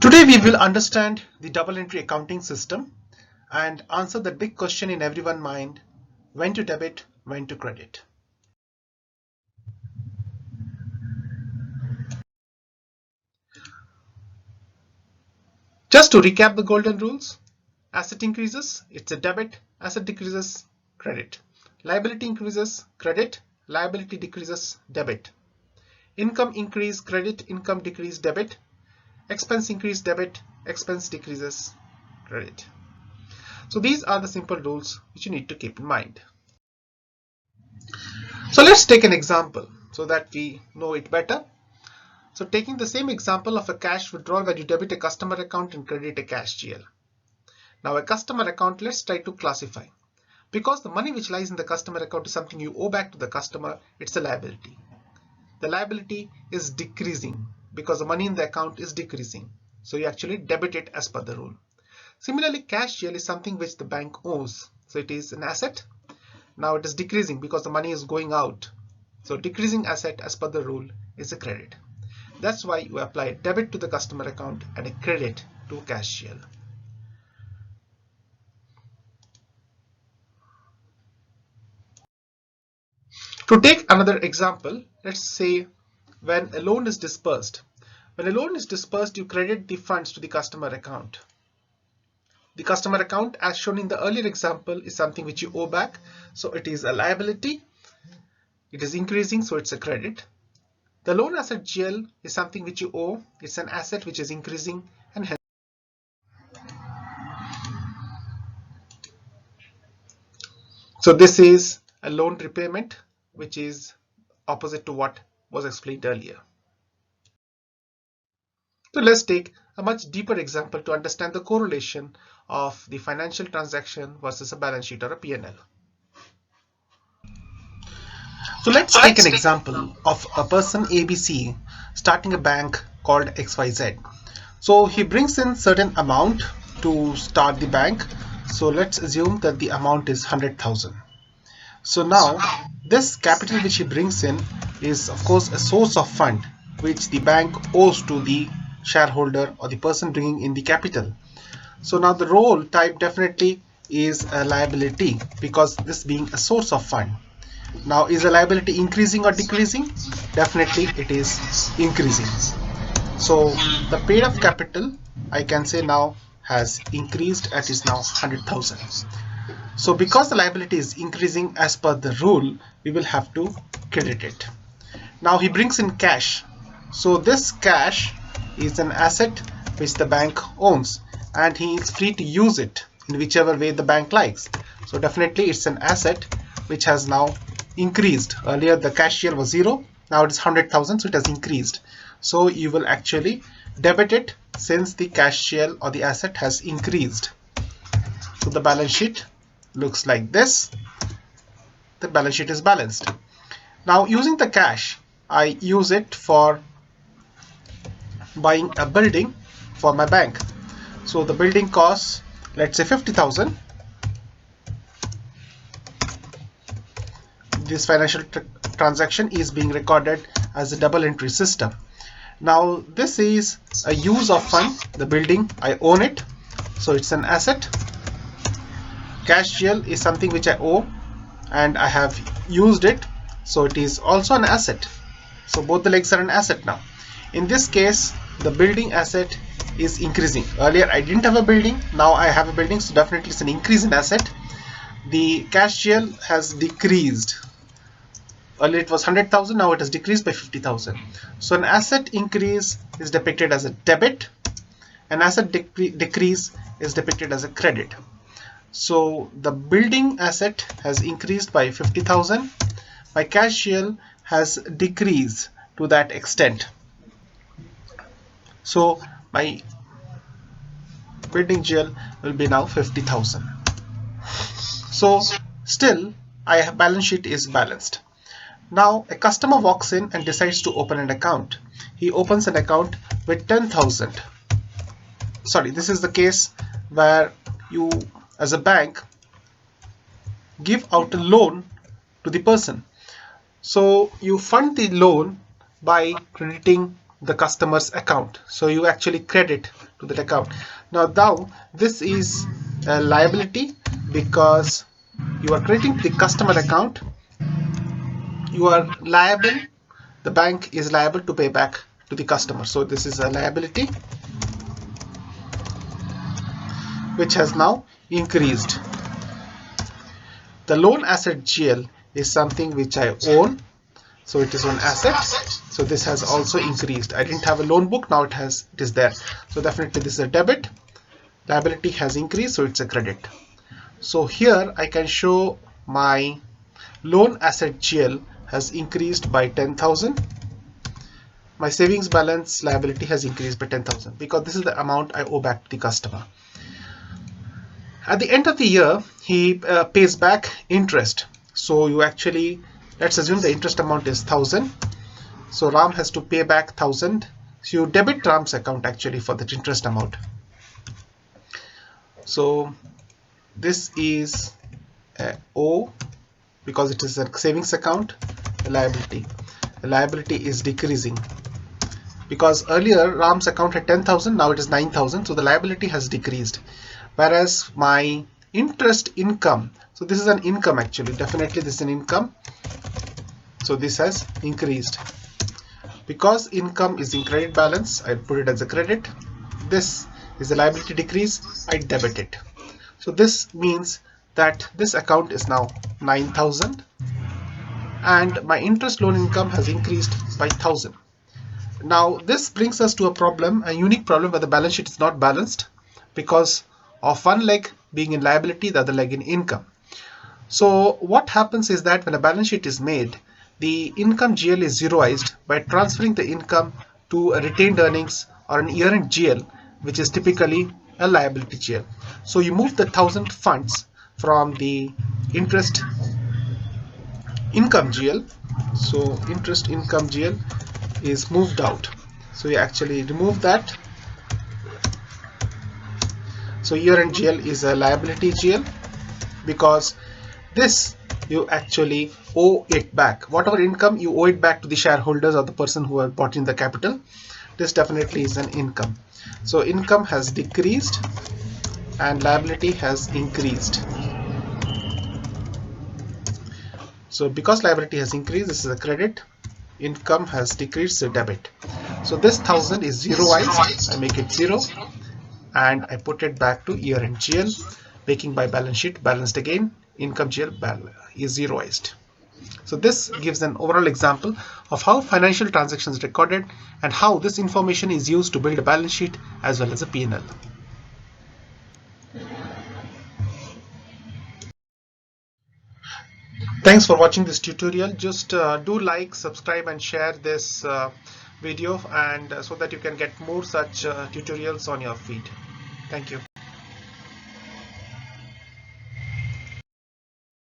Today we will understand the double entry accounting system and answer the big question in everyone's mind: when to debit, when to credit. Just to recap the golden rules: asset increases, it's a debit; asset decreases, credit; liability increases, credit; liability decreases, debit; income increase, credit; income decrease, debit; expense increase, debit; expense decreases, credit. So these are the simple rules which you need to keep in mind. So let's take an example so that we know it better. So taking the same example of a cash withdrawal where you debit a customer account and credit a cash GL. Now a customer account, let's try to classify. Because the money which lies in the customer account is something you owe back to the customer, it's a liability. The liability is decreasing because the money in the account is decreasing. So you actually debit it as per the rule. Similarly, cash GL is something which the bank owes. So it is an asset. Now it is decreasing because the money is going out. So decreasing asset as per the rule is a credit. That's why you apply a debit to the customer account and a credit to cash GL. To take another example, let's say when a loan is disbursed. When a loan is disbursed, you credit the funds to the customer account. The customer account, as shown in the earlier example, is something which you owe back. So it is a liability. It is increasing, so it's a credit. The loan asset GL is something which you owe. It's an asset which is increasing and hence. So this is a loan repayment, which is opposite to what was explained earlier. So let's take a much deeper example to understand the correlation of the financial transaction versus a balance sheet or a P&L. So let's take an example of a person ABC starting a bank called XYZ. So he brings in certain amount to start the bank. So let's assume that the amount is 100,000. So now this capital which he brings in is of course a source of fund which the bank owes to the shareholder or the person bringing in the capital. So now the role type definitely is a liability because this being a source of fund. Now is the liability increasing or decreasing? Definitely it is increasing. So the paid up capital, I can say, now has increased and is now 100,000. So because the liability is increasing as per the rule, we will have to credit it. Now he brings in cash. So this cash is an asset which the bank owns and he is free to use it in whichever way the bank likes. So definitely it's an asset which has now increased. Earlier the cash here was 0, now it is 100,000, so it has increased. So you will actually debit it since the cash share or the asset has increased. So the balance sheet looks like this. The balance sheet is balanced. Now using the cash, I use it for buying a building for my bank. So the building costs, let's say 50,000. This financial transaction is being recorded as a double entry system. Now this is a use of fund. The building, I own it, so it's an asset. Cash GL is something which I owe and I have used it, so it is also an asset. So both the legs are an asset now. In this case, the building asset is increasing. Earlier I didn't have a building, now I have a building, so definitely it's an increase in asset. The cash GL has decreased. Earlier it was 100,000, now it has decreased by 50,000. So an asset increase is depicted as a debit, an asset decrease is depicted as a credit. So the building asset has increased by 50,000. My cash GL has decreased to that extent. So my building GL will be now 50,000. So still, balance sheet is balanced. Now a customer walks in and decides to open an account. He opens an account with 10,000. Sorry, this is the case where you as a bank give out a loan to the person. So you fund the loan by crediting the customer's account. So you actually credit to that account. Now this is a liability because you are crediting the customer account. You are liable, the bank is liable to pay back to the customer. So this is a liability which has now increased. The loan asset GL is something which I own, so it is an asset. So this has also increased. I didn't have a loan book, now it is there. So definitely this is a debit. Liability has increased, so it's a credit. So here I can show my loan asset GL has increased by 10,000. My savings balance liability has increased by 10,000 because this is the amount I owe back to the customer. At the end of the year, he pays back interest. So you actually, let's assume the interest amount is 1,000. So Ram has to pay back 1,000. So you debit Ram's account actually for that interest amount. So this is O because it is a savings account. The liability is decreasing because earlier Ram's account had 10,000, now it is 9,000. So the liability has decreased. Whereas my interest income, so this is an income actually, definitely this is an income. So this has increased. Because income is in credit balance, I put it as a credit. This is the liability decrease, I debit it. So this means that this account is now 9,000 and my interest loan income has increased by 1,000. Now this brings us to a problem, a unique problem where the balance sheet is not balanced because of one leg being in liability, the other leg in income. So what happens is that when a balance sheet is made, the income GL is zeroized by transferring the income to a retained earnings or an year-end GL, which is typically a liability GL. So you move the 1,000 funds from the interest income GL. So interest income GL is moved out. So you actually remove that. So year-end GL is a liability GL because this you actually owe it back. Whatever income you owe it back to the shareholders or the person who have bought in the capital. This definitely is an income. So income has decreased and liability has increased. So because liability has increased, this is a credit. Income has decreased, so debit. So this 1,000 is zeroized. I make it 0. And I put it back to year-end GL, making my balance sheet balanced again. Income GL is zeroized. So this gives an overall example of how financial transactions are recorded and how this information is used to build a balance sheet as well as a P&L. Thanks for watching this tutorial. Just do like, subscribe and share this video and so that you can get more such tutorials on your feed. Thank you.